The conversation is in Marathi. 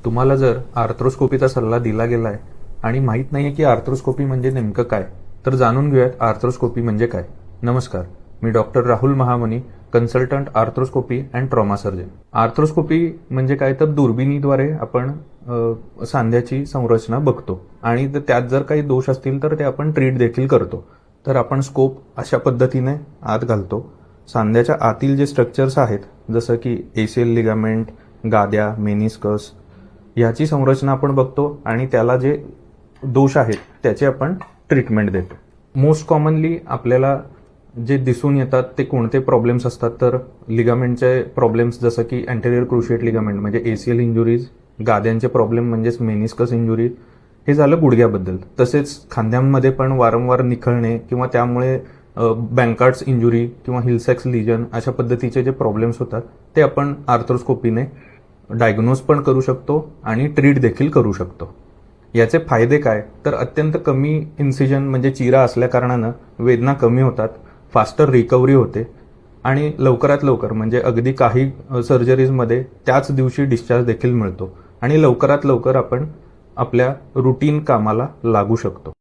तुम्हाला जर आर्थ्रोस्कोपीचा सल्ला दिला गेलाय आणि माहीत नाहीये की आर्थ्रोस्कोपी म्हणजे नेमकं काय, तर जाणून घेऊयात आर्थ्रोस्कोपी म्हणजे काय. नमस्कार, मी doctor Rahul Mahamani, consultant arthroscopy and trauma surgeon. Arthroscopy म्हणजे काय, तर दुर्बिणीद्वारे आपण सांध्याची संरचना बघतो आणि त्यात जर काही दोष असतील तर ते आपण ट्रीट देखील करतो. तर आपण स्कोप अशा पद्धतीने आत घालतो. सांध्याच्या आतील जे स्ट्रक्चर्स आहेत, जसं की एसीएल लिगामेंट, गाद्या, मेनिस्कस, ह्याची संरचना आपण बघतो आणि त्याला जे दोष आहेत त्याचे आपण ट्रीटमेंट देतो. मोस्ट कॉमनली आपल्याला जे दिसून येतात ते कोणते प्रॉब्लेम्स असतात, तर लिगामेंटचे प्रॉब्लेम्स जसं की अँटेरियर क्रुशिएट लिगामेंट म्हणजे एसीएल इंजुरीज, गाद्यांचे प्रॉब्लेम म्हणजेच मेनिस्कस इंजुरी, हे झालं गुडघ्याबद्दल. तसेच खांद्यांमध्ये पण वारंवार निखळणे किंवा त्यामुळे बँकार्ड्स इंजुरी किंवा हिलसॅक्स लिजन अशा पद्धतीचे जे प्रॉब्लेम्स होतात ते आपण आर्थ्रोस्कोपीने डायग्नोज पण करू शकतो आणि ट्रीट देखील करू शकतो. याचे फायदे काय, तर अत्यंत कमी इन्सिजन म्हणजे चिरा असल्या कारणानं वेदना कमी होतात, फास्टर रिकव्हरी होते आणि लवकरात लवकर म्हणजे अगदी काही सर्जरीजमध्ये त्याच दिवशी डिस्चार्ज देखील मिळतो आणि लवकरात लवकर आपण आपल्या रुटीन कामाला लागू शकतो.